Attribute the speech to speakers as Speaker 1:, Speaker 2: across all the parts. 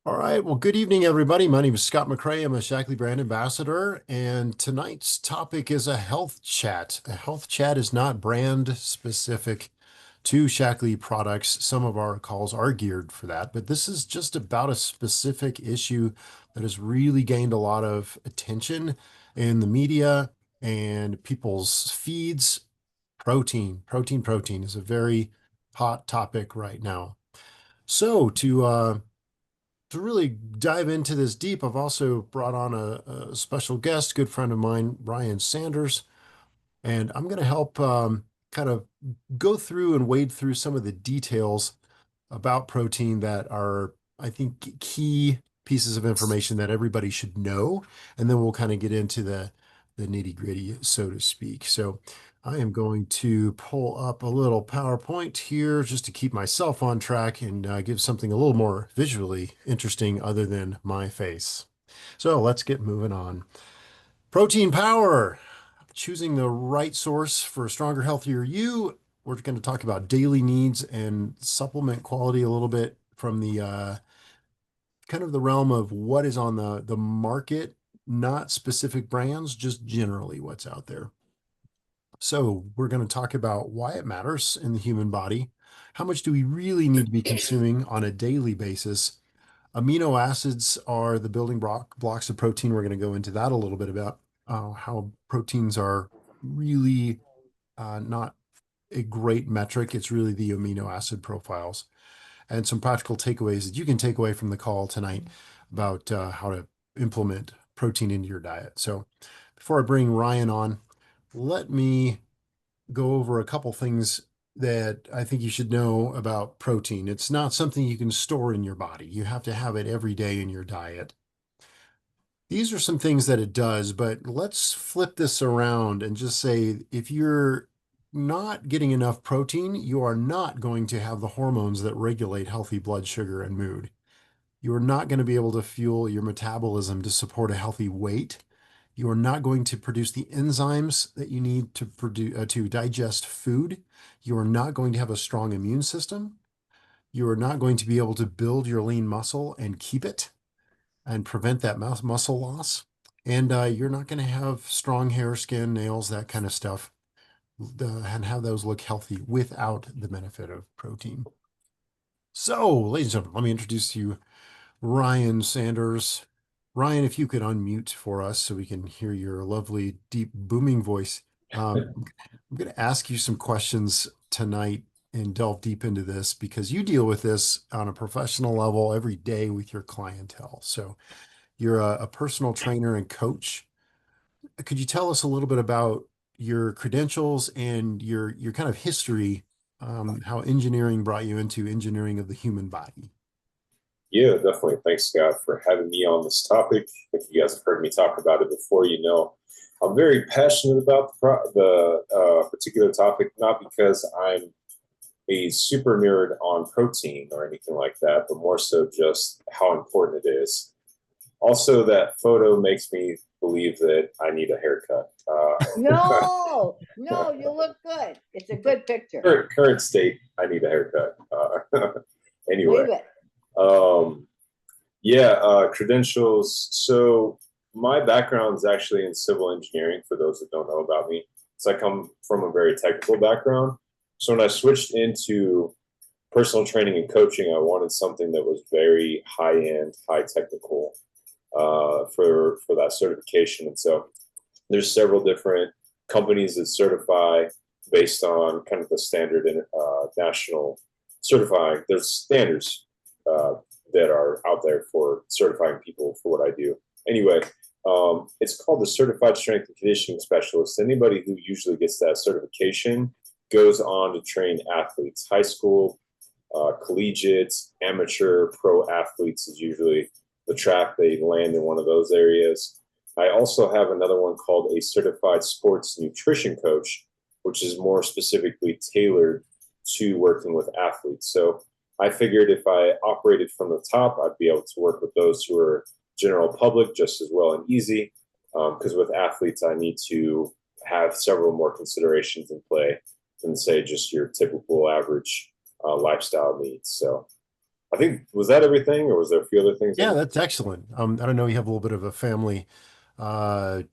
Speaker 1: All right. Well, good evening, everybody. My name is Scott McCrae. I'm a Shaklee brand ambassador, and tonight's topic is a health chat. A health chat is not brand specific to Shaklee products. Some of our calls are geared for that, but this is just about a specific issue that has really gained a lot of attention in the media and people's feeds. Protein is a very hot topic right now. So to really dive into this deep, I've also brought on a special guest, good friend of mine, Ryan Sanders, and I'm going to help kind of go through and wade through some of the details about protein that are, I think, key pieces of information that everybody should know. And then we'll kind of get into the nitty-gritty, so to speak. So I am going to pull up a little PowerPoint here just to keep myself on track and give something a little more visually interesting other than my face. So let's get moving on. Protein power, choosing the right source for a stronger, healthier you. We're going to talk about daily needs and supplement quality a little bit from the kind of the realm of what is on the market, not specific brands, just generally what's out there. So we're going to talk about why it matters in the human body. How much do we really need to be consuming on a daily basis? Amino acids are the building blocks of protein. We're going to go into that a little bit about how proteins are really not a great metric. It's really the amino acid profiles and some practical takeaways that you can take away from the call tonight about how to implement protein into your diet. So before I bring Ryan on, let me go over a couple things that I think you should know about protein. It's not something you can store in your body. You have to have it every day in your diet. These are some things that it does, but let's flip this around and just say if you're not getting enough protein, you are not going to have the hormones that regulate healthy blood sugar and mood. You are not going to be able to fuel your metabolism to support a healthy weight. You are not going to produce the enzymes that you need to produce to digest food. You are not going to have a strong immune system. You are not going to be able to build your lean muscle and keep it and prevent that muscle loss. And you're not going to have strong hair, skin, nails, that kind of stuff, and have those look healthy without the benefit of protein. So, ladies and gentlemen, let me introduce you Ryan Sanders. Ryan, if you could unmute for us so we can hear your lovely, deep, booming voice. I'm going to ask you some questions tonight and delve deep into this because you deal with this on a professional level every day with your clientele. So you're a personal trainer and coach. Could you tell us a little bit about your credentials and your kind of history, how engineering brought you into engineering of the human body?
Speaker 2: Yeah, definitely. Thanks, Scott, for having me on this topic. If you guys have heard me talk about it before, I'm very passionate about the particular topic, not because I'm a super nerd on protein or anything like that, but more so just how important it is. Also, that photo makes me believe that I need a haircut.
Speaker 3: No, no, you look good. It's a good picture.
Speaker 2: Current state, I need a haircut. Anyway,
Speaker 3: Leave it.
Speaker 2: um, Yeah, credentials. So my background is actually in civil engineering for those that don't know about me. So I come from a very technical background. So when I switched into personal training and coaching, I wanted something that was very high end, high technical for that certification. And so there's several different companies that certify based on kind of the standard and national certifying. There's standards uh, that are out there for certifying people for what I do. Anyway, it's called the Certified Strength and Conditioning Specialist. Anybody who usually gets that certification goes on to train athletes, high school, collegiate, amateur, pro athletes is usually the track they land in one of those areas. I also have another one called a Certified Sports Nutrition Coach, which is more specifically tailored to working with athletes. So I figured if I operated from the top, I'd be able to work with those who are general public just as well and easy. Because with athletes, I need to have several more considerations in play than say just your typical average lifestyle needs. So I think, was that everything or was there a few other things?
Speaker 1: Yeah, that's excellent. I don't know, you have a little bit of a family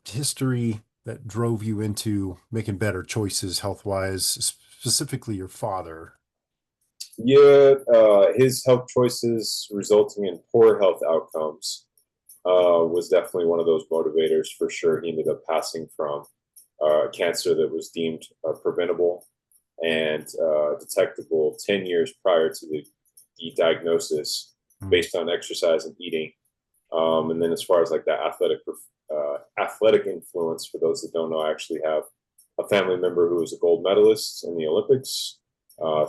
Speaker 1: history that drove you into making better choices health-wise, specifically your father.
Speaker 2: Yeah, his health choices resulting in poor health outcomes was definitely one of those motivators for sure. He ended up passing from cancer that was deemed preventable and detectable 10 years prior to the diagnosis based on exercise and eating. And then as far as like that athletic influence, for those that don't know, I actually have a family member who was a gold medalist in the Olympics,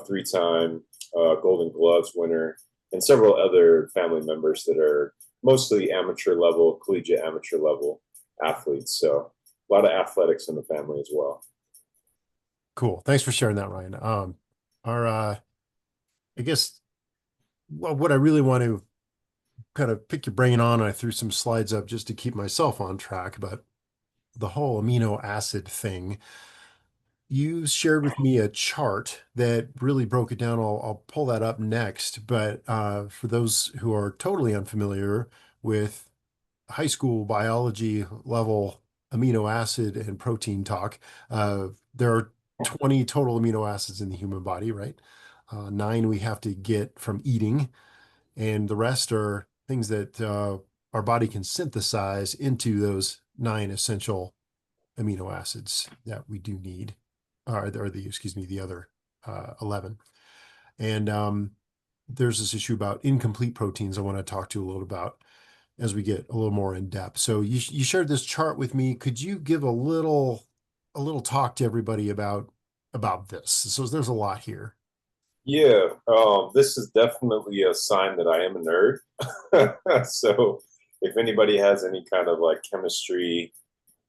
Speaker 2: three-time Golden Gloves winner, and several other family members that are mostly amateur level, collegiate amateur level athletes. So a lot of athletics in the family as well.
Speaker 1: Cool. Thanks for sharing that, Ryan. Our I guess what I really want to kind of pick your brain on, I threw some slides up just to keep myself on track, but the whole amino acid thing, you shared with me a chart that really broke it down. I'll pull that up next. But for those who are totally unfamiliar with high school biology level amino acid and protein talk, there are 20 total amino acids in the human body, right? 9 we have to get from eating, and the rest are things that our body can synthesize into those 9 essential amino acids that we do need, or excuse me, the other 11. And there's this issue about incomplete proteins I want to talk to you a little about as we get a little more in depth. So you shared this chart with me. Could you give a little talk to everybody about this? So there's a lot here.
Speaker 2: Yeah, this is definitely a sign that I am a nerd. So if anybody has any kind of like chemistry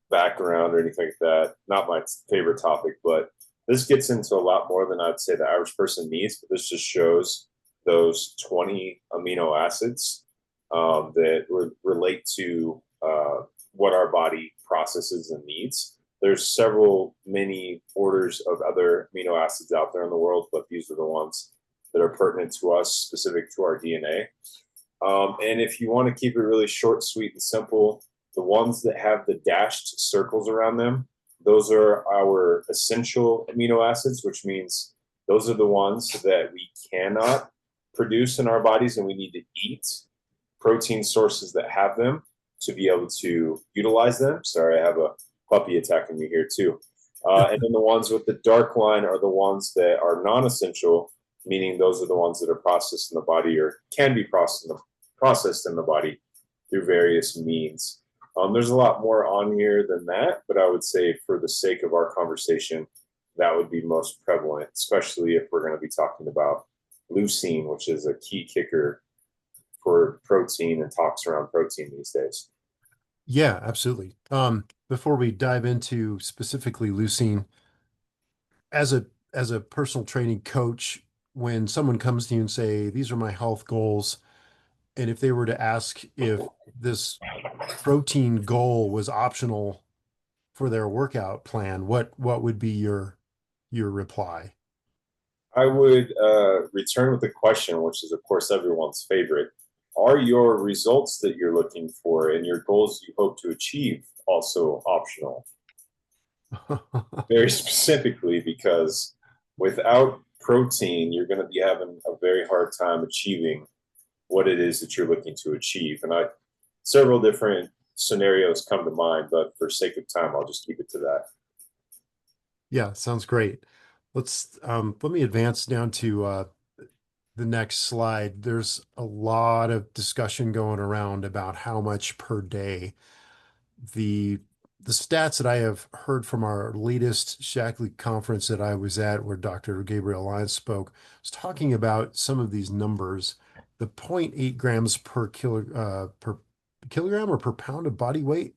Speaker 2: background or anything like that, not my favorite topic, but this gets into a lot more than I'd say the average person needs. But this just shows those 20 amino acids that relate to what our body processes and needs. There's several many orders of other amino acids out there in the world, but these are the ones that are pertinent to us, specific to our DNA. And if you want to keep it really short, sweet, and simple, the ones that have the dashed circles around them, those are our essential amino acids, which means those are the ones that we cannot produce in our bodies and we need to eat protein sources that have them to be able to utilize them. Sorry, I have a puppy attacking me here too. And then the ones with the dark line are the ones that are non-essential, meaning those are the ones that are processed in the body or can be processed in the body through various means. There's a lot more on here than that, but I would say for the sake of our conversation, that would be most prevalent, especially if we're going to be talking about leucine, which is a key kicker for protein and talks around protein these days.
Speaker 1: Yeah, absolutely. Before we dive into specifically leucine, as a personal training coach, when someone comes to you and say, "These are my health goals," and if they were to ask if this protein goal was optional for their workout plan, what would be your reply?
Speaker 2: I would return with a question, which is, of course, everyone's favorite. Are your results that you're looking for and your goals you hope to achieve also optional? Very specifically, because without protein, you're going to be having a very hard time achieving what it is that you're looking to achieve. And several different scenarios come to mind, but for sake of time, I'll just keep it to that.
Speaker 1: Yeah, sounds great. Let me advance down to the next slide. There's a lot of discussion going around about how much per day. The stats that I have heard from our latest Shackley conference that I was at, where Dr. Gabriel Lyons spoke, was talking about some of these numbers. The 0.8 grams per kilogram or per pound of body weight.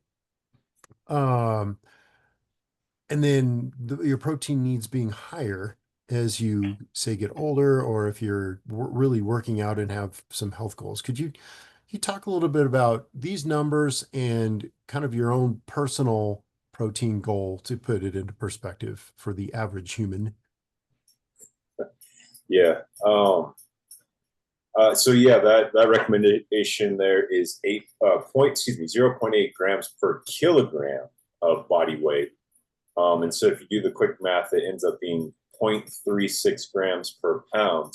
Speaker 1: And then your protein needs being higher as you say get older, or if you're really working out and have some health goals. Could you talk a little bit about these numbers and kind of your own personal protein goal to put it into perspective for the average human?
Speaker 2: Yeah. So yeah, that recommendation there is 0.8 grams per kilogram of body weight. And so if you do the quick math, it ends up being 0.36 grams per pound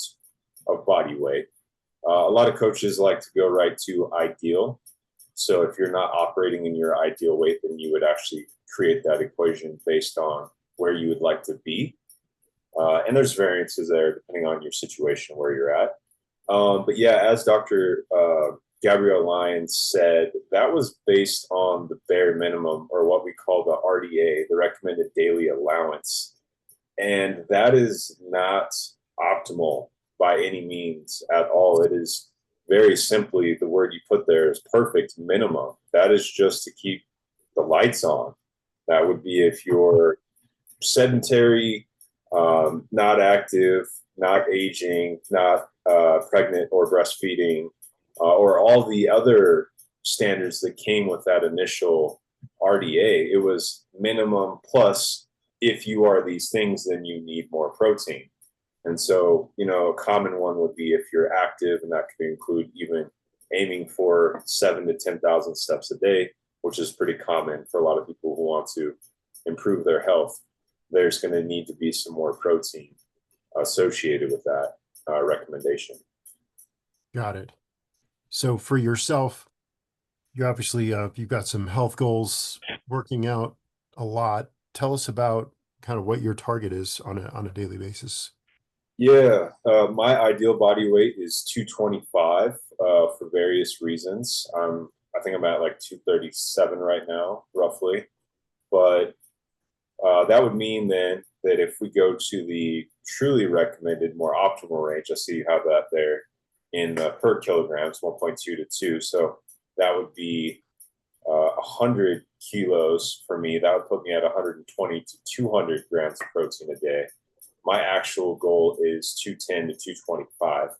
Speaker 2: of body weight. A lot of coaches like to go right to ideal. So if you're not operating in your ideal weight, then you would actually create that equation based on where you would like to be. And there's variances there depending on your situation, where you're at. But yeah, as Dr. Gabrielle Lyons said, that was based on the bare minimum, or what we call the RDA, the recommended daily allowance. And that is not optimal by any means at all. It is very simply, the word you put there is perfect minimum. That is just to keep the lights on. That would be if you're sedentary, not active, not aging, not pregnant or breastfeeding, or all the other standards that came with that initial RDA. It was minimum plus, if you are these things, then you need more protein. And so, a common one would be if you're active, and that could include even aiming for 7 to 10,000 steps a day, which is pretty common for a lot of people who want to improve their health. There's going to need to be some more protein associated with that recommendation.
Speaker 1: Got it. So for yourself, you obviously you've got some health goals, working out a lot. Tell us about kind of what your target is on a daily basis.
Speaker 2: Yeah, my ideal body weight is 225 for various reasons. I think I'm at like 237 right now, roughly. But that would mean then that if we go to the truly recommended, more optimal range, I see you have that there in per kilograms, 1.2 to 2. So that would be 100 kilos for me. That would put me at 120 to 200 grams of protein a day. My actual goal is 210 to 225.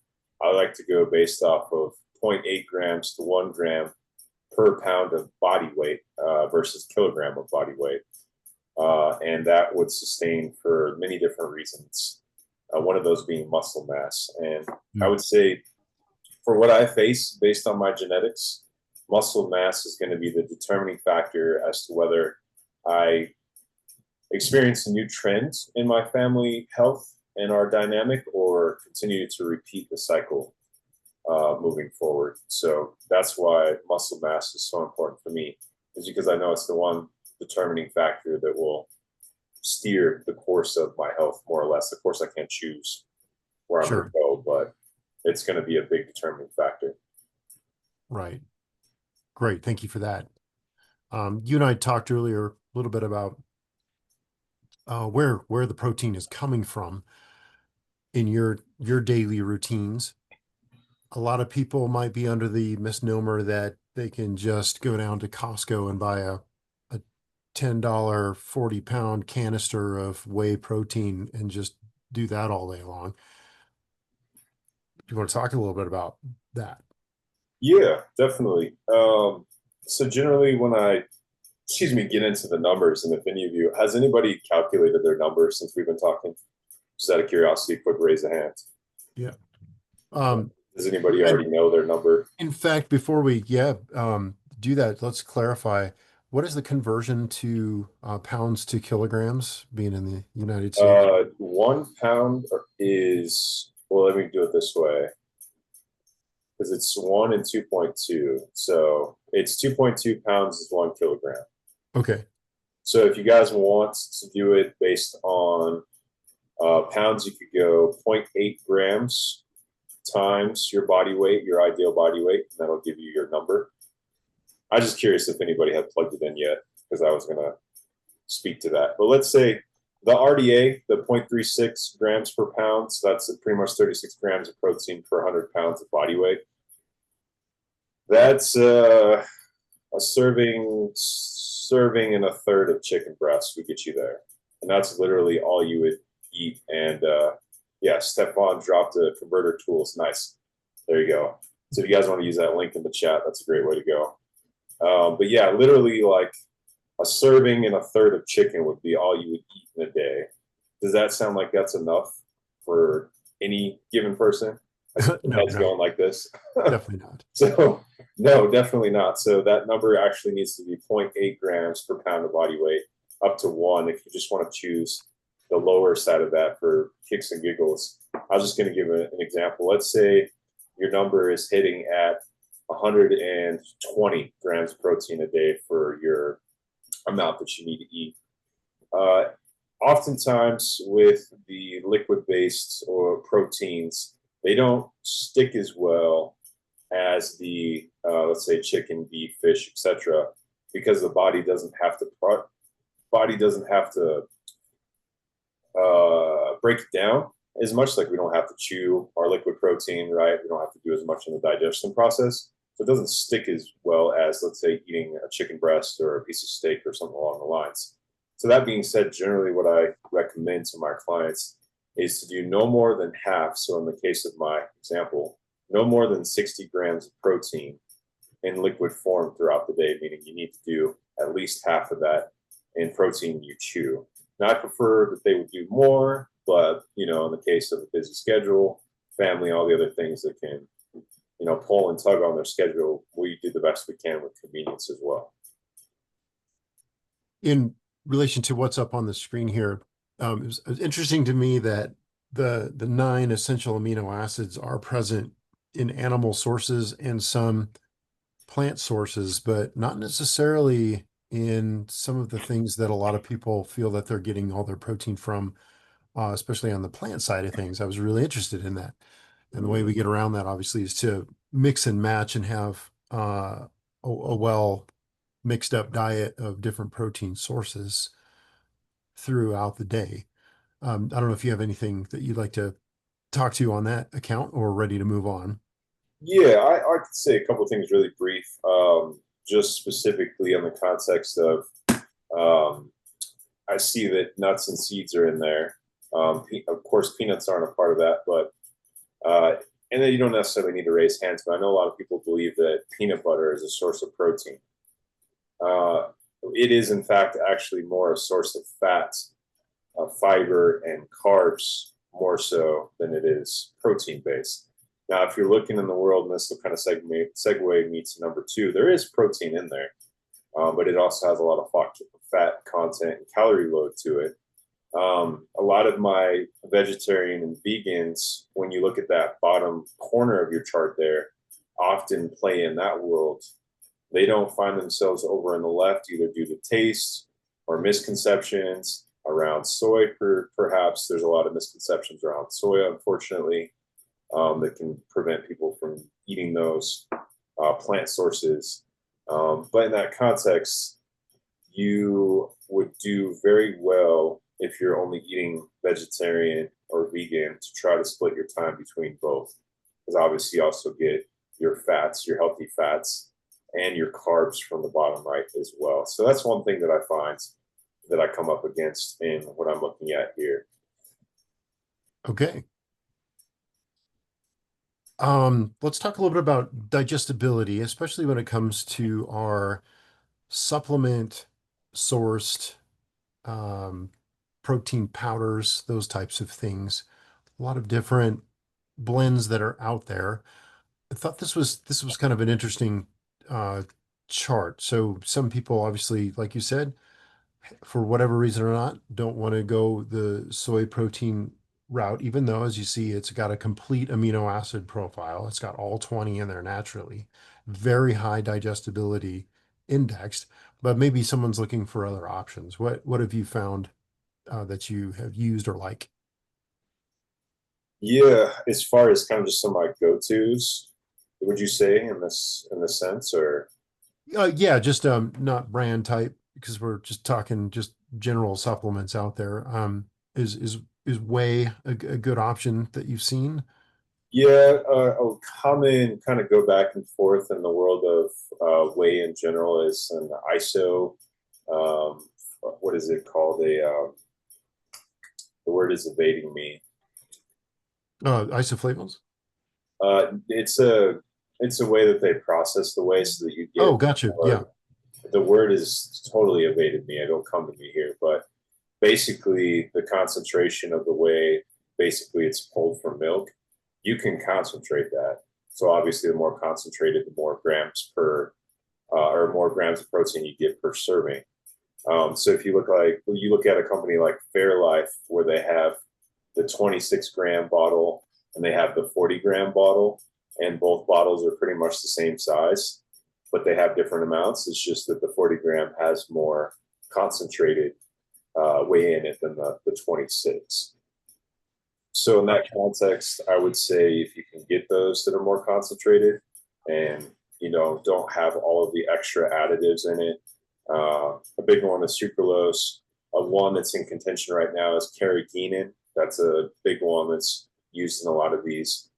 Speaker 2: I like to go based off of 0.8 grams to 1 gram per pound of body weight versus kilogram of body weight. And that would sustain for many different reasons. One of those being muscle mass. And I would say, for what I face based on my genetics, muscle mass is going to be the determining factor as to whether I experience a new trend in my family health and our dynamic, or continue to repeat the cycle moving forward. So that's why muscle mass is so important for me, is because I know it's the one determining factor that will steer the course of my health, more or less. Of course, I can't choose where I'm going to go, but it's going to be a big determining factor.
Speaker 1: Right. Great. Thank you for that. You and I talked earlier a little bit about where the protein is coming from in your daily routines. A lot of people might be under the misnomer that they can just go down to Costco and buy a $10 40-pound canister of whey protein and just do that all day long. Do you want to talk a little bit about that?
Speaker 2: Yeah, definitely. So generally when I get into the numbers, and if any of you, has anybody calculated their numbers since we've been talking? Just out of curiosity, quick raise of hands.
Speaker 1: Yeah.
Speaker 2: Does anybody already know their number?
Speaker 1: In fact, before we do that, let's clarify, what is the conversion to pounds to kilograms, being in the United States?
Speaker 2: 1 pound is, well, let me do it this way, because it's 1 and 2.2. So it's 2.2 pounds is 1 kilogram.
Speaker 1: Okay.
Speaker 2: So if you guys want to do it based on pounds, you could go 0.8 grams times your body weight, your ideal body weight, and that'll give you your number. I'm just curious if anybody had plugged it in yet, because I was going to speak to that. But let's say the RDA, the 0.36 grams per pound, so that's pretty much 36 grams of protein per 100 pounds of body weight. That's a serving and a third of chicken breast would get you there. And that's literally all you would eat. And yeah, Stefan dropped a converter tool. It's nice. There you go. So if you guys want to use that link in the chat, that's a great way to go. But yeah, literally like a serving and a third of chicken would be all you would eat in a day. Does that sound like that's enough for any given person?
Speaker 1: No,
Speaker 2: Head's
Speaker 1: no,
Speaker 2: going like this.
Speaker 1: definitely not.
Speaker 2: So no, definitely not. So that number actually needs to be 0.8 grams per pound of body weight, up to 1 if you just want to choose the lower side of that for kicks and giggles. I was just going to give an example. Let's say your number is hitting at 120 grams protein a day for your amount that you need to eat. Oftentimes with the liquid-based or proteins, they don't stick as well as the let's say chicken, beef, fish, etc., because the body doesn't have to break it down as much. Like we don't have to chew our liquid protein, right? We don't have to do as much in the digestion process, so it doesn't stick as well as, let's say, eating a chicken breast or a piece of steak or something along the lines. So that being said, generally what I recommend to my clients is to do no more than half. So in the case of my example, no more than 60 grams of protein in liquid form throughout the day, meaning you need to do at least half of that in protein you chew. Now, I prefer that they would do more, but, in the case of a busy schedule, family, all the other things that can, pull and tug on their schedule, we do the best we can with convenience as well.
Speaker 1: In relation to what's up on the screen here, it was interesting to me that the 9 essential amino acids are present in animal sources and some plant sources, but not necessarily in some of the things that a lot of people feel that they're getting all their protein from, especially on the plant side of things. I was really interested in that. And the way we get around that, obviously, is to mix and match and have a well mixed up diet of different protein sources throughout the day. I don't know if you have anything that you'd like to talk to on that account, or ready to move on.
Speaker 2: Yeah, I could say a couple of things really brief, just specifically on the context of I see that nuts and seeds are in there. Of course, peanuts aren't a part of that, but and then you don't necessarily need to raise hands, but I know a lot of people believe that peanut butter is a source of protein. It is, in fact, actually more a source of fat, fiber, and carbs more so than it is protein based. Now, if you're looking in the world, and this will kind of segue me to number 2, there is protein in there, but it also has a lot of fat content and calorie load to it. A lot of my vegetarian and vegans, when you look at that bottom corner of your chart there, often play in that world. They don't find themselves over on the left, either due to taste or misconceptions around soy. Perhaps there's a lot of misconceptions around soya, unfortunately, that can prevent people from eating those plant sources. But in that context, you would do very well if you're only eating vegetarian or vegan to try to split your time between both, because obviously you also get your fats, your healthy fats, and your carbs from the bottom right as well. So that's one thing that I find that I come up against in what I'm looking at here.
Speaker 1: Okay. Let's talk a little bit about digestibility, especially when it comes to our supplement sourced protein powders, those types of things. A lot of different blends that are out there. I thought this was kind of an interesting chart. So some people, obviously, like you said, for whatever reason or not, don't want to go the soy protein route, even though, as you see, it's got a complete amino acid profile. It's got all 20 in there naturally, very high digestibility indexed, but maybe someone's looking for other options. What have you found that you have used or like?
Speaker 2: Yeah, as far as kind of just some of my go-tos, would you say in this sense, or?
Speaker 1: Yeah, just not brand type, because we're just talking just general supplements out there. Is whey a good option that you've seen?
Speaker 2: Yeah, a common kind of go back and forth in the world of whey in general is an ISO. What is it called? The word is evading me.
Speaker 1: Isoflavones?
Speaker 2: It's a way that they process the whey so that you get.
Speaker 1: Oh, gotcha. Yeah.
Speaker 2: The word is totally evaded me. It'll come to me here, but basically the concentration of the whey, basically it's pulled from milk, you can concentrate that. So obviously, the more concentrated, the more grams per or more grams of protein you get per serving. So if you look at a company like Fairlife, where they have the 26-gram bottle and they have the 40-gram bottle, and both bottles are pretty much the same size, but they have different amounts. It's just that the 40-gram has more concentrated whey in it than the 26. So in that context, I would say if you can get those that are more concentrated and don't have all of the extra additives in it. A big one is sucralose. One that's in contention right now is carrageenan. That's a big one that's used in a lot of these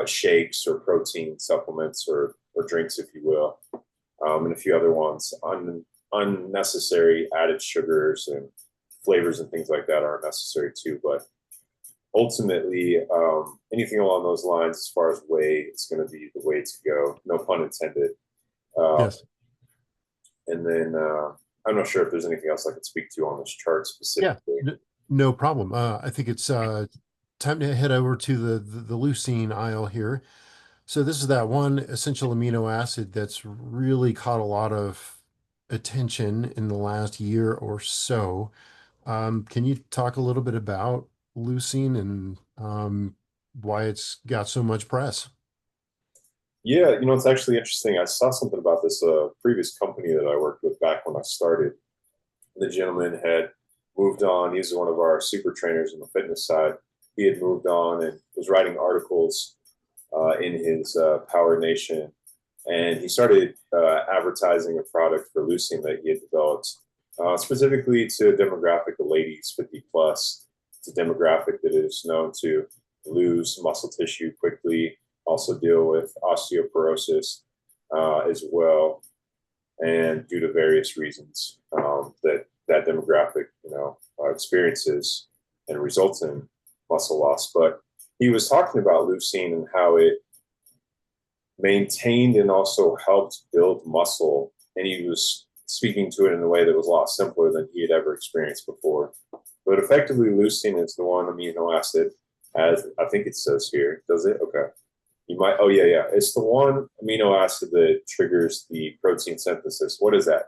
Speaker 2: shakes or protein supplements or drinks, if you will, and a few other ones. Unnecessary added sugars and flavors and things like that aren't necessary too, but ultimately, anything along those lines, as far as whey, it's going to be the way to go. No pun intended.
Speaker 1: Yes.
Speaker 2: And then I'm not sure if there's anything else I could speak to on this chart specifically.
Speaker 1: Yeah, no problem. I think it's time to head over to the leucine aisle here. So this is that one essential amino acid that's really caught a lot of attention in the last year or so. Can you talk a little bit about leucine and why it's got so much press?
Speaker 2: Yeah, it's actually interesting. I saw something about this previous company that I worked with back when I started. The gentleman had moved on. He's one of our super trainers on the fitness side. He had moved on and was writing articles in his Power Nation. And he started advertising a product for leucine that he had developed specifically to a demographic of ladies 50 plus. It's a demographic that is known to lose muscle tissue quickly, also deal with osteoporosis as well, and due to various reasons that demographic experiences and results in muscle loss. But he was talking about leucine and how it maintained and also helped build muscle, and he was speaking to it in a way that was a lot simpler than he had ever experienced before. But effectively, leucine is the one amino acid, as I think it says here. Does it? Okay. You might, oh yeah. It's the one amino acid that triggers the protein synthesis. What is that?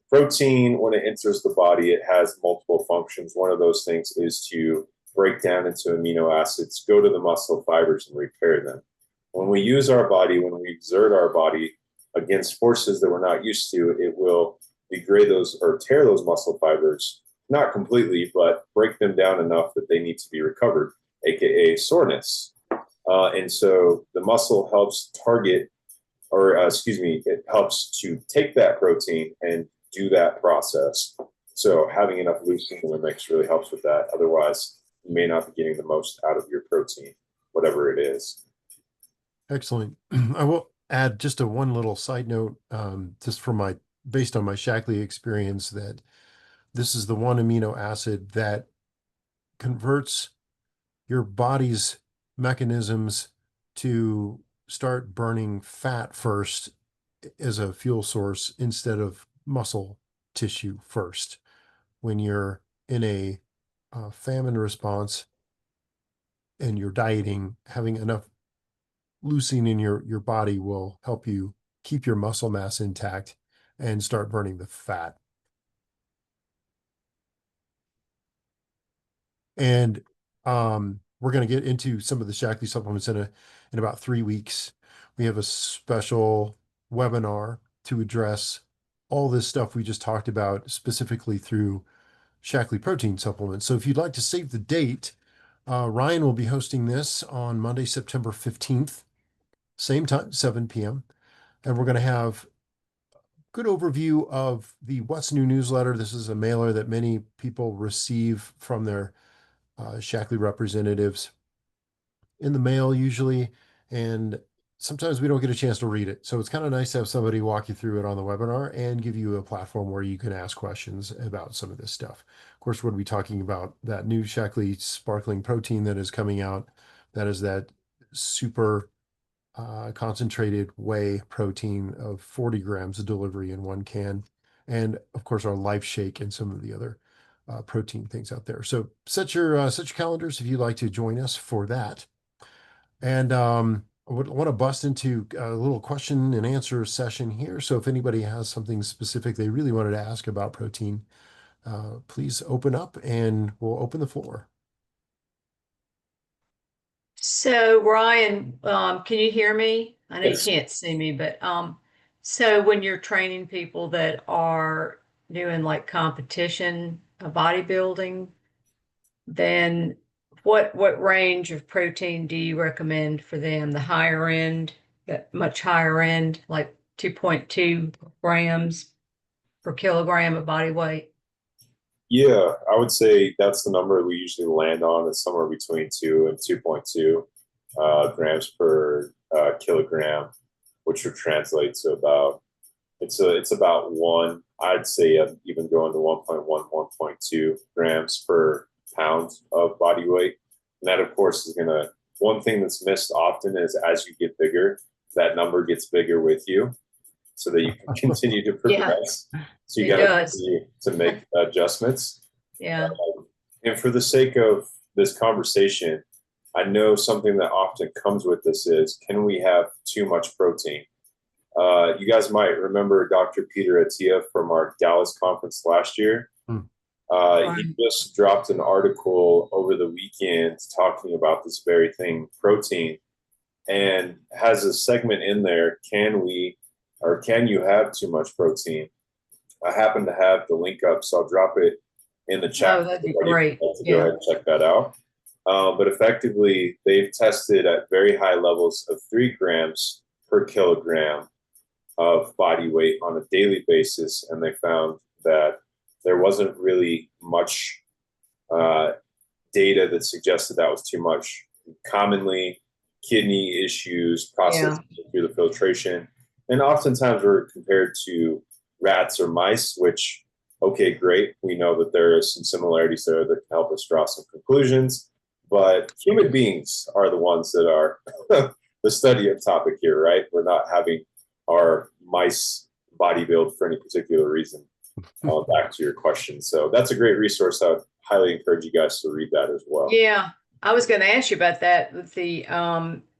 Speaker 2: Protein, when it enters the body, it has multiple functions. One of those things is to break down into amino acids, go to the muscle fibers and repair them. When we use our body, when we exert our body against forces that we're not used to, it will degrade those or tear those muscle fibers, not completely, but break them down enough that they need to be recovered, aka soreness. And so the muscle helps target, or it helps to take that protein and do that process. So having enough leucine in the mix really helps with that. Otherwise, you may not be getting the most out of your protein, whatever it is.
Speaker 1: Excellent. I will add just one little side note, just based on my Shaklee experience, that this is the one amino acid that converts your body's mechanisms to start burning fat first as a fuel source instead of muscle tissue first. When you're in a famine response and you're dieting, having enough leucine in your body will help you keep your muscle mass intact and start burning the fat. And we're going to get into some of the Shaklee supplements in about 3 weeks. We have a special webinar to address all this stuff we just talked about, specifically through Shaklee protein supplements. So if you'd like to save the date, Ryan will be hosting this on Monday, September 15th, same time, 7 p.m. And we're going to have a good overview of the What's New newsletter. This is a mailer that many people receive from their Shaklee representatives in the mail usually, and sometimes we don't get a chance to read it. So it's kind of nice to have somebody walk you through it on the webinar and give you a platform where you can ask questions about some of this stuff. Of course, we're going to be talking about that new Shaklee sparkling protein that is coming out. That is that super concentrated whey protein of 40 grams of delivery in one can. And of course, our Life Shake and some of the other protein things out there. So set your calendars if you'd like to join us for that. And I want to bust into a little question and answer session here. So if anybody has something specific they really wanted to ask about protein, please open up and we'll open the floor.
Speaker 4: So Ryan, can you hear me? I know you
Speaker 2: Yes.
Speaker 4: can't see me, but so when you're training people that are doing like competition bodybuilding, then what range of protein do you recommend for them? The higher end, that much higher end, like 2.2 grams per kilogram of body weight?
Speaker 2: Yeah, I would say that's the number we usually land on. Is somewhere between 2 and 2.2 grams per kilogram, which would translate to about it's about one. I'd say even going to 1.1, 1.2 grams per pound of body weight. And that, of course, is gonna one thing that's missed often is as you get bigger, that number gets bigger with you, so that you can continue to progress. So you
Speaker 4: It
Speaker 2: got
Speaker 4: does.
Speaker 2: to make adjustments.
Speaker 4: Yeah.
Speaker 2: And for the sake of this conversation, I know something that often comes with this is, can we have too much protein? You guys might remember Dr. Peter Attia from our Dallas conference last year. He just dropped an article over the weekend talking about this very thing, protein, and has a segment in there, can we or can you have too much protein? I happen to have the link up, so I'll drop it in the chat.
Speaker 4: Oh, that'd be great.
Speaker 2: To go ahead and check that out. But effectively, they've tested at very high levels of 3 grams per kilogram of body weight on a daily basis, and they found that there wasn't really much data that suggested that was too much. Commonly, kidney issues, processing through the filtration, and oftentimes we're compared to rats or mice, which, okay, great. We know that there is some similarities there that can help us draw some conclusions, but human beings are the ones that are the study of topic here, right? We're not having our mice body build for any particular reason. Back to your question. So that's a great resource. I would highly encourage you guys to read that as well.
Speaker 4: Yeah, I was going to ask you about that with the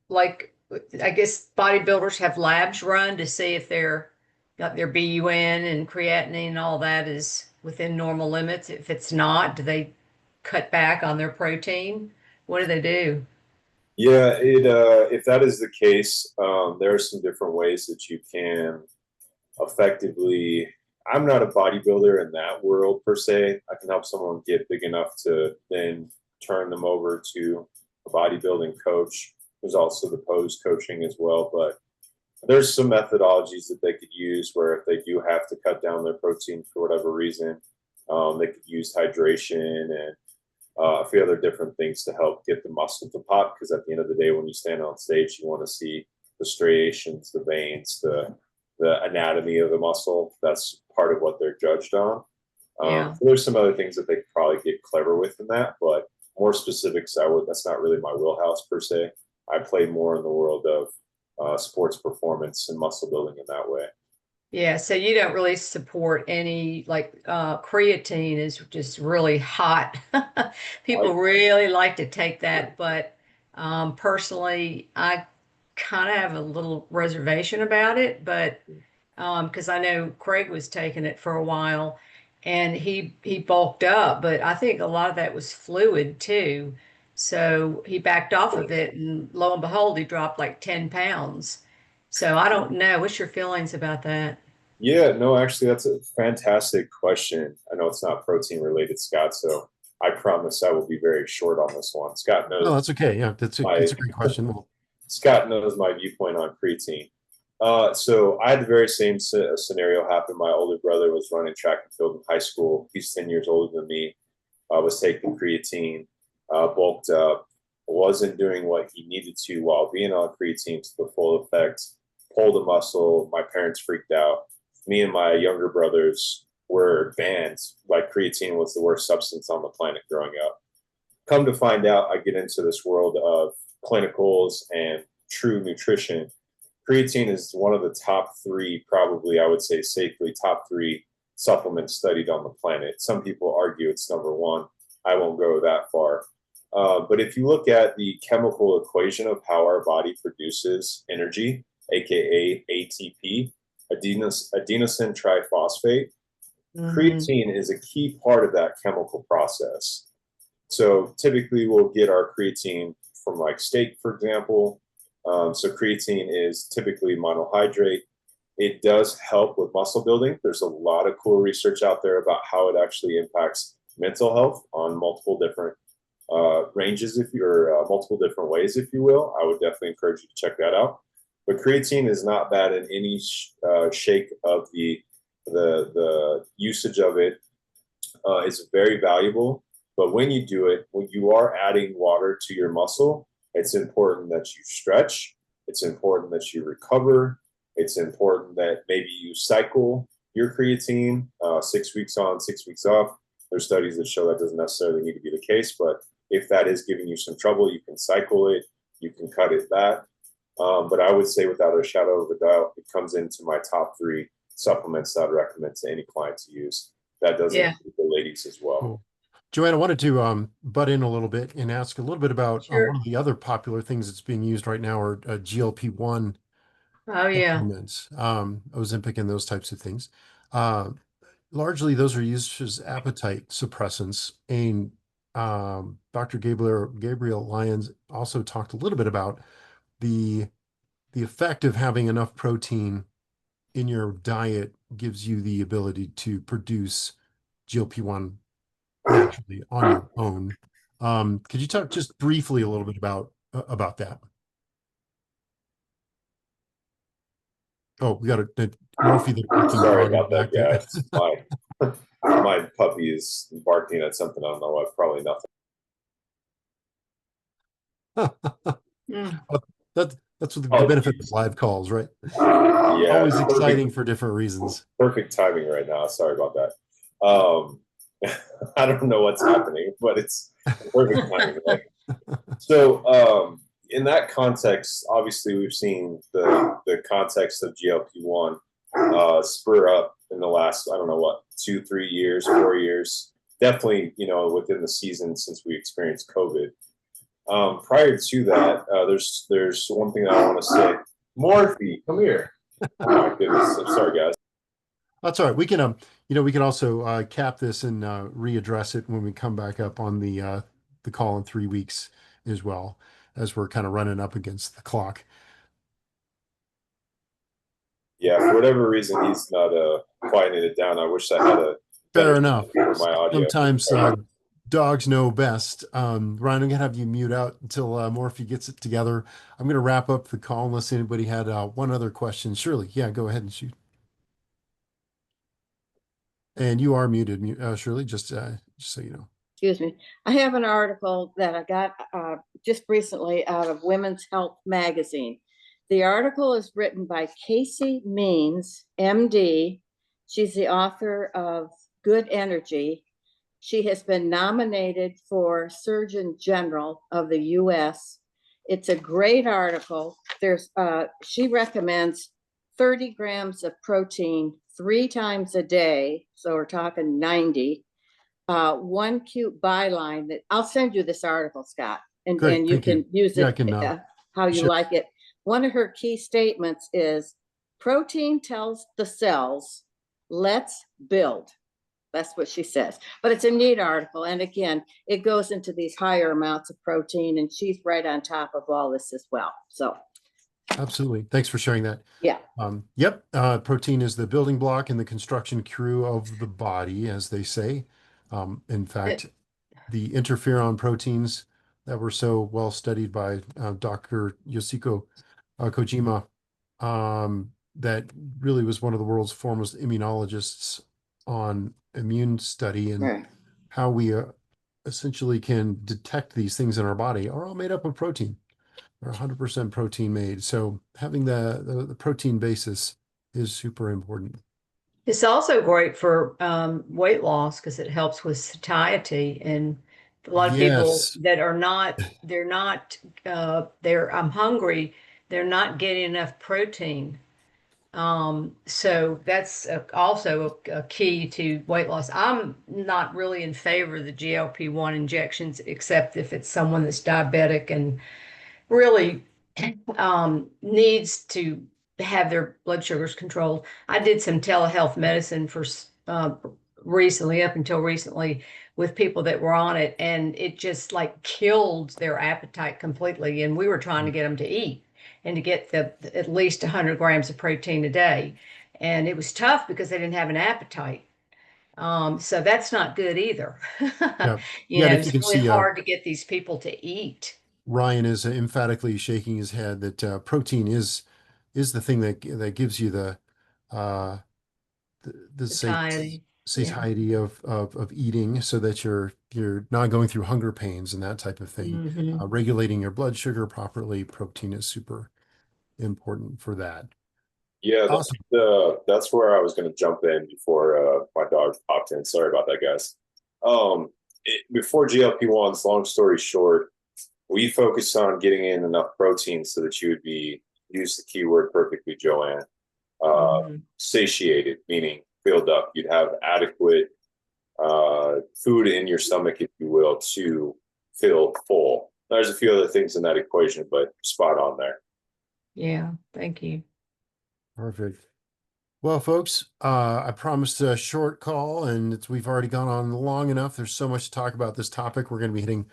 Speaker 4: like I guess bodybuilders have labs run to see if they're got their BUN and creatinine and all that is within normal limits. If it's not, do they cut back on their protein? What do they do?
Speaker 2: Yeah, if that is the case, there are some different ways that you can effectively. I'm not a bodybuilder in that world per se. I can help someone get big enough to then turn them over to a bodybuilding coach. There's also the pose coaching as well, but there's some methodologies that they could use where if they do have to cut down their protein for whatever reason, they could use hydration and a few other different things to help get the muscle to pop. Because at the end of the day, when you stand on stage, you want to see the striations, the veins, the anatomy of the muscle. That's part of what they're judged on. So there's some other things that they could probably get clever with in that, but more specifics, that's not really my wheelhouse per se. I play more in the world of sports performance and muscle building in that way.
Speaker 4: Yeah, so you don't really support any like creatine is just really hot. People really like to take that, but personally, I kind of have a little reservation about it, but because I know Craig was taking it for a while and he bulked up, but I think a lot of that was fluid too. So he backed off of it and lo and behold, he dropped like 10 pounds. So I don't know. What's your feelings about that?
Speaker 2: Yeah, no, actually, that's a fantastic question. I know it's not protein related, Scott, so I promise I will be very short on this one. Scott knows.
Speaker 1: Oh, that's okay. Yeah, it's a great question.
Speaker 2: Scott knows my viewpoint on creatine. So I had the very same scenario happen. My older brother was running track and field in high school. He's 10 years older than me. Was taking creatine, bulked up, wasn't doing what he needed to while being on creatine to the full effect, pulled a muscle. My parents freaked out. Me and my younger brothers were banned. Like creatine was the worst substance on the planet growing up. Come to find out, I get into this world of clinicals and true nutrition. Creatine is one of the top 3, probably I would say safely top 3 supplements studied on the planet. Some people argue it's number 1. I won't go that far. But if you look at the chemical equation of how our body produces energy, aka ATP, adenosine triphosphate, creatine is a key part of that chemical process. So typically we'll get our creatine from like steak, for example. So creatine is typically monohydrate. It does help with muscle building. There's a lot of cool research out there about how it actually impacts mental health on multiple different ranges, if you're multiple different ways, if you will. I would definitely encourage you to check that out. But creatine is not bad in any shake of the usage of it. It's very valuable. But when you do it, when you are adding water to your muscle, it's important that you stretch. It's important that you recover. It's important that maybe you cycle your creatine 6 weeks on, 6 weeks off. There's studies that show that doesn't necessarily need to be the case, but if that is giving you some trouble, you can cycle it, you can cut it back. But I would say without a shadow of a doubt, it comes into my top 3 supplements that I'd recommend to any client to use. That does include the ladies as well.
Speaker 1: Cool. Joanne, I wanted to butt in a little bit and ask a little bit about
Speaker 4: Sure.
Speaker 1: one of the other popular things that's being used right now are GLP-1
Speaker 4: Oh, yeah.
Speaker 1: supplements, Ozempic and those types of things. Largely, those are used as appetite suppressants. And Dr. Gabriel Lyons also talked a little bit about the effect of having enough protein in your diet gives you the ability to produce GLP-1 naturally on your own. Could you talk just briefly a little bit about that? Oh, we got a Murphy the barking
Speaker 2: Sorry
Speaker 1: dog
Speaker 2: about
Speaker 1: back
Speaker 2: that,
Speaker 1: there.
Speaker 2: guys. My puppy is barking at something. I don't know what. Probably nothing.
Speaker 1: That's what the benefit of live calls, right?
Speaker 2: Yeah,
Speaker 1: Always exciting for different reasons.
Speaker 2: Perfect timing right now. Sorry about that. I don't know what's happening, but it's perfect timing. Right? So, in that context, obviously, we've seen the context of GLP-1 spur up in the last, I don't know what, 2, 3 years, 4 years. Definitely, within the season since we experienced COVID. Prior to that, there's one thing that I want to say. Morphe, come here. Oh my goodness. I'm sorry, guys.
Speaker 1: That's all right. We can we can also cap this and readdress it when we come back up on the call in 3 weeks as well, as we're kind of running up against the clock.
Speaker 2: Yeah, for whatever reason, he's not quieting it down. I wish I had a
Speaker 1: fair enough.
Speaker 2: My audio.
Speaker 1: Sometimes dogs know best. Ryan, I'm gonna have you mute out until Morphe gets it together. I'm gonna wrap up the call unless anybody had one other question. Shirley, yeah, go ahead and shoot. And you are muted, Shirley, just so you know.
Speaker 3: Excuse me. I have an article that I got just recently out of Women's Health Magazine. The article is written by Casey Means, MD. She's the author of Good Energy. She has been nominated for Surgeon General of the U.S. It's a great article. She recommends 30 grams of protein 3 times a day. So we're talking 90. One cute byline that I'll send you this article, Scott, and you can use it how you like it. One of her key statements is protein tells the cells, let's build. That's what she says. But it's a neat article. And again, it goes into these higher amounts of protein, and she's right on top of all this as well. So
Speaker 1: absolutely. Thanks for sharing that.
Speaker 3: Yeah.
Speaker 1: Yep. Protein is the building block and the construction crew of the body, as they say. In fact, the interferon proteins that were so well studied by Dr. Yoshiko Kojima, that really was one of the world's foremost immunologists on immune study and how we essentially can detect these things in our body are all made up of protein. They're 100% protein made. So having the protein basis is super important.
Speaker 4: It's also great for weight loss because it helps with satiety, and a lot of people that are not, I'm hungry, they're not getting enough protein. So that's also a key to weight loss. I'm not really in favor of the GLP-1 injections, except if it's someone that's diabetic and really needs to have their blood sugars controlled. I did some telehealth medicine for recently, up until recently, with people that were on it, and it just like killed their appetite completely. And we were trying to get them to eat and to get the at least 100 grams of protein a day. And it was tough because they didn't have an appetite. So that's not good either.
Speaker 1: Yeah.
Speaker 4: You
Speaker 1: Yeah.
Speaker 4: know,
Speaker 1: And if you
Speaker 4: it's
Speaker 1: can
Speaker 4: really
Speaker 1: see,
Speaker 4: hard to get these people to eat.
Speaker 1: Ryan is emphatically shaking his head that protein is the thing that gives you uh, the
Speaker 4: Satiety. Yeah.
Speaker 1: satiety of eating, so that you're not going through hunger pains and that type of thing.
Speaker 4: Hmm.
Speaker 1: Regulating your blood sugar properly, protein is super important for that.
Speaker 2: Yeah,
Speaker 1: Awesome.
Speaker 2: that's where I was going to jump in before my dog popped in. Sorry about that, guys. Before GLP-1s, long story short, we focused on getting in enough protein so that you would be, use the keyword perfectly, Joanne, satiated, meaning filled up. You'd have adequate food in your stomach, if you will, to feel full. There's a few other things in that equation, but spot on there.
Speaker 4: Yeah. Thank you.
Speaker 1: Perfect. Well, folks, I promised a short call, and we've already gone on long enough. There's so much to talk about this topic. We're going to be hitting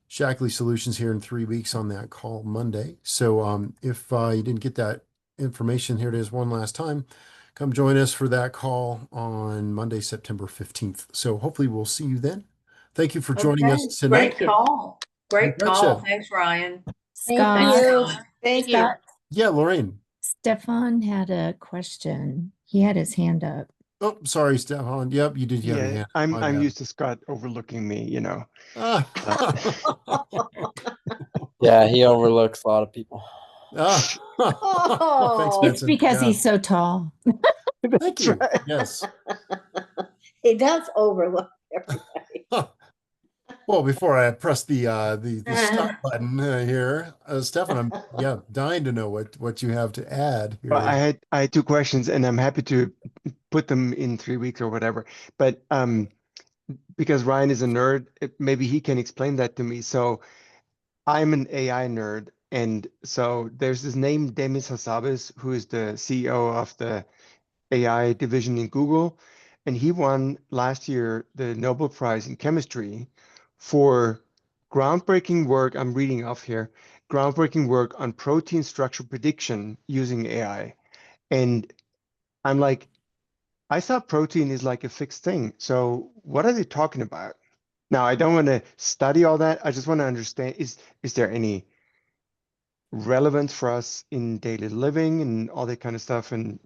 Speaker 1: Shackley Solutions here in 3 weeks on that call Monday. So if you didn't get that information, here it is one last time. Come join us for that call on Monday, September 15th. So hopefully we'll see you then. Thank you for joining us tonight.
Speaker 4: Great call. Great
Speaker 1: You
Speaker 4: call.
Speaker 1: betcha.
Speaker 4: Thanks, Ryan.
Speaker 3: Thank
Speaker 5: Scott,
Speaker 3: you.
Speaker 4: Thank you.
Speaker 5: Scott,
Speaker 1: Yeah, Lorraine.
Speaker 5: Stefan had a question. He had his hand up.
Speaker 1: Oh, sorry, Stefan. Yep, you did have your
Speaker 6: Yeah,
Speaker 1: hand.
Speaker 6: I'm
Speaker 1: My
Speaker 6: I'm
Speaker 1: bad.
Speaker 6: used to Scott overlooking me, you know.
Speaker 1: Ah.
Speaker 7: Yeah, he overlooks a lot of people.
Speaker 1: Thanks,
Speaker 3: Oh.
Speaker 5: It's
Speaker 1: Vincent.
Speaker 5: because
Speaker 1: Yeah.
Speaker 5: he's so tall.
Speaker 1: Thank
Speaker 6: That's
Speaker 1: you.
Speaker 6: right.
Speaker 1: Yes.
Speaker 3: He does overlook everybody.
Speaker 1: Well, before I press the stop button here, Stefan, I'm dying to know what you have to add here.
Speaker 6: Well, I had two questions, and I'm happy to put them in 3 weeks or whatever. But because Ryan is a nerd, maybe he can explain that to me. So I'm an AI nerd, and so there's this name Demis Hassabis, who is the CEO of the AI division in Google, and he won last year the Nobel Prize in Chemistry for groundbreaking work. I'm reading off here, groundbreaking work on protein structure prediction using AI. And I'm like, I thought protein is like a fixed thing. So what are they talking about? Now, I don't want to study all that. I just want to understand, is there any relevance for us in daily living and all that kind of stuff? And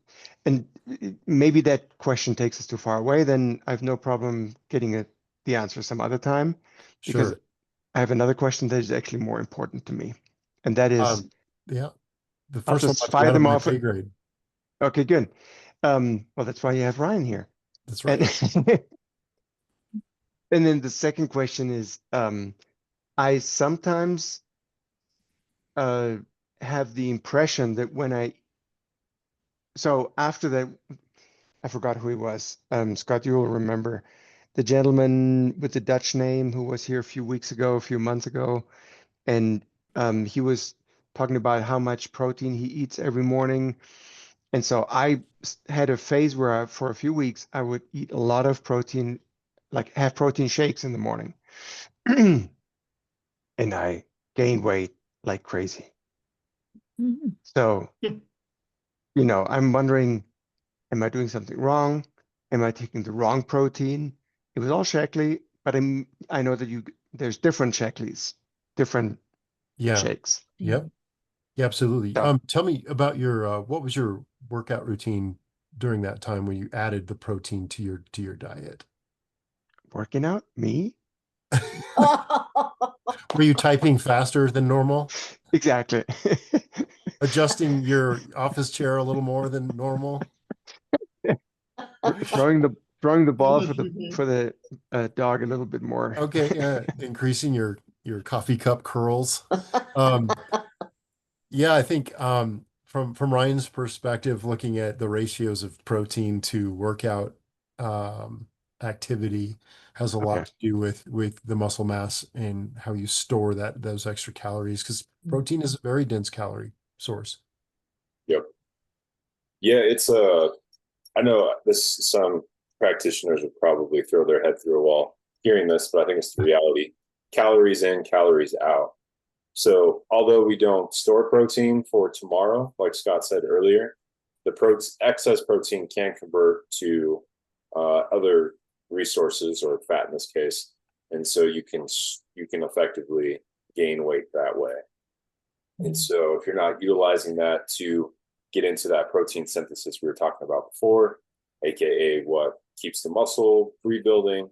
Speaker 6: maybe that question takes us too far away, then I have no problem getting the answer some other time, because
Speaker 1: Sure.
Speaker 6: I have another question that is actually more important to me. And that is,
Speaker 1: Yeah. The
Speaker 6: I'll
Speaker 1: first one
Speaker 6: just
Speaker 1: might be
Speaker 6: fire
Speaker 1: out of
Speaker 6: them
Speaker 1: my
Speaker 6: off.
Speaker 1: pay grade.
Speaker 6: Okay, good. Well, that's why you have Ryan here.
Speaker 1: That's right.
Speaker 6: And then the second question is, I sometimes have the impression that so after that, I forgot who he was. Scott, you will remember the gentleman with the Dutch name who was here a few months ago, and he was talking about how much protein he eats every morning. And so I had a phase where for a few weeks, I would eat a lot of protein, like have protein shakes in the morning. And I gained weight like crazy.
Speaker 5: Mhm.
Speaker 6: So, I'm wondering, am I doing something wrong? Am I taking the wrong protein? It was all Shaklee, but I know that there's different Shaklees, different
Speaker 1: Yeah.
Speaker 6: shakes.
Speaker 1: Yep. Yeah, absolutely.
Speaker 6: So-
Speaker 1: Tell me about your what was your workout routine during that time when you added the protein to your diet?
Speaker 6: Working out? Me?
Speaker 1: Were you typing faster than normal?
Speaker 6: Exactly.
Speaker 1: Adjusting your office chair a little more than normal?
Speaker 6: Throwing the ball for the dog a little bit more.
Speaker 1: Okay, increasing your coffee cup curls. Yeah, I think from Ryan's perspective, looking at the ratios of protein to workout activity has a
Speaker 6: Okay.
Speaker 1: lot to do with the muscle mass and how you store those extra calories, because protein is a very dense calorie source.
Speaker 2: Yep. Yeah, I know some practitioners would probably throw their head through a wall hearing this, but I think it's the reality. Calories in, calories out. So although we don't store protein for tomorrow, like Scott said earlier, the excess protein can convert to other resources, or fat in this case, and so you can effectively gain weight that way. And so if you're not utilizing that to get into that protein synthesis we were talking about before, aka what keeps the muscle rebuilding,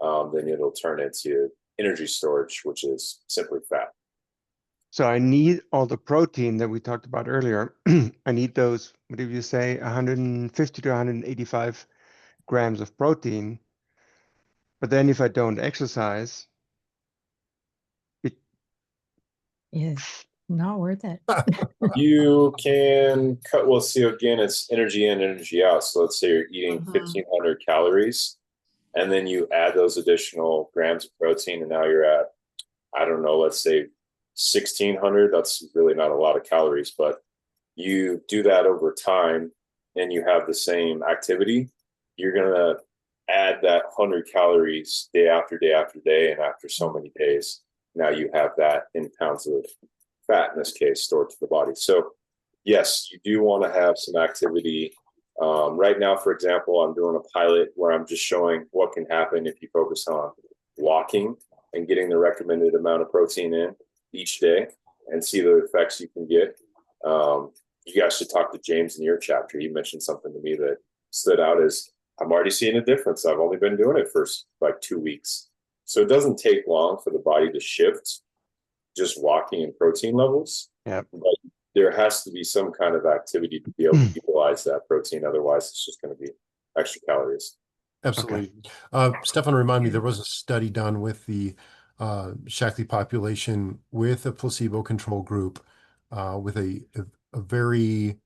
Speaker 2: then it'll turn into energy storage, which is simply fat.
Speaker 6: So I need all the protein that we talked about earlier. I need those, what did you say, 150 to 185 grams of protein. But then if I don't exercise,
Speaker 5: It's not worth it.
Speaker 2: You can cut, well, see, again, it's energy in, energy out. So let's say you're eating 1,500 calories, and then you add those additional grams of protein, and now you're at, I don't know, let's say 1,600. That's really not a lot of calories, but you do that over time and you have the same activity, you're going to add that 100 calories day after day after day. And after so many days, now you have that in pounds of fat, in this case, stored to the body. So yes, you do want to have some activity. Right now, for example, I'm doing a pilot where I'm just showing what can happen if you focus on walking and getting the recommended amount of protein in each day and see the effects you can get. You guys should talk to James in your chapter. He mentioned something to me that stood out as, I'm already seeing a difference. I've only been doing it for like 2 weeks. So it doesn't take long for the body to shift just walking and protein levels.
Speaker 6: Yep.
Speaker 2: But there has to be some kind of activity to be able to utilize that protein. Otherwise, it's just going to be extra calories.
Speaker 1: Absolutely. Stefan, remind me, there was a study done with the Shaklee population with a placebo control group with a very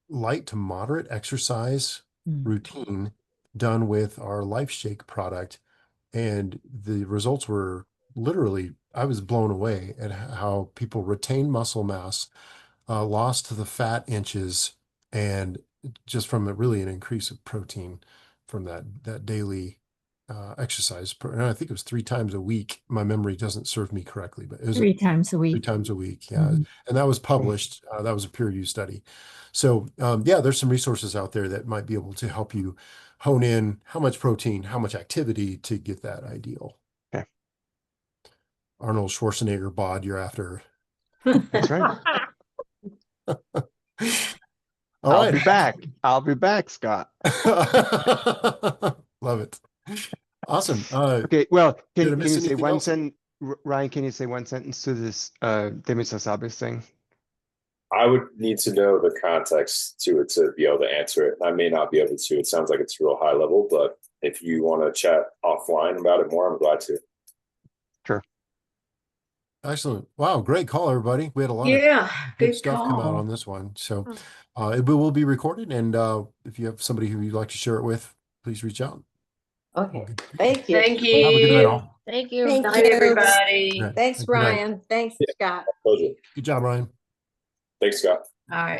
Speaker 1: light to moderate exercise routine done with our LifeShake product. And the results were literally, I was blown away at how people retained muscle mass, lost the fat inches, and just from really an increase of protein from that daily exercise. And I think it was 3 times a week. My memory doesn't serve me correctly, but it was
Speaker 5: 3 times a
Speaker 1: 3
Speaker 5: week.
Speaker 1: times a week. Yeah. And that was published. That was a peer-reviewed study. So yeah, there's some resources out there that might be able to help you hone in how much protein, how much activity to get that ideal.
Speaker 6: Okay.
Speaker 1: Arnold Schwarzenegger bod you're after.
Speaker 6: That's right.
Speaker 1: All
Speaker 6: I'll
Speaker 1: right.
Speaker 6: be back. I'll be back, Scott.
Speaker 1: Love it. Awesome.
Speaker 6: Okay, well,
Speaker 1: did I
Speaker 6: can
Speaker 1: miss
Speaker 6: you say
Speaker 1: anything
Speaker 6: one
Speaker 1: else?
Speaker 6: sentence, Ryan, can you say one sentence to this Demis thing?
Speaker 2: I would need to know the context to it to be able to answer it. I may not be able to. It sounds like it's real high level, but if you want to chat offline about it more, I'm glad to.
Speaker 6: Sure.
Speaker 1: Excellent. Wow, great call, everybody. We had a lot of
Speaker 4: Yeah,
Speaker 1: good
Speaker 4: good
Speaker 1: stuff come out
Speaker 4: call.
Speaker 1: on this one. So it will be recorded, and if you have somebody who you'd like to share it with, please reach out.
Speaker 3: Okay, thank you.
Speaker 4: Thank
Speaker 1: Have a good night,
Speaker 4: you.
Speaker 1: all.
Speaker 5: Thank you.
Speaker 3: Thank
Speaker 4: Night,
Speaker 3: you.
Speaker 4: everybody.
Speaker 1: All right.
Speaker 3: Thanks,
Speaker 1: Good night.
Speaker 3: Ryan. Thanks, Scott.
Speaker 2: Pleasure.
Speaker 1: Good job, Ryan.
Speaker 2: Thanks, Scott.
Speaker 4: All right.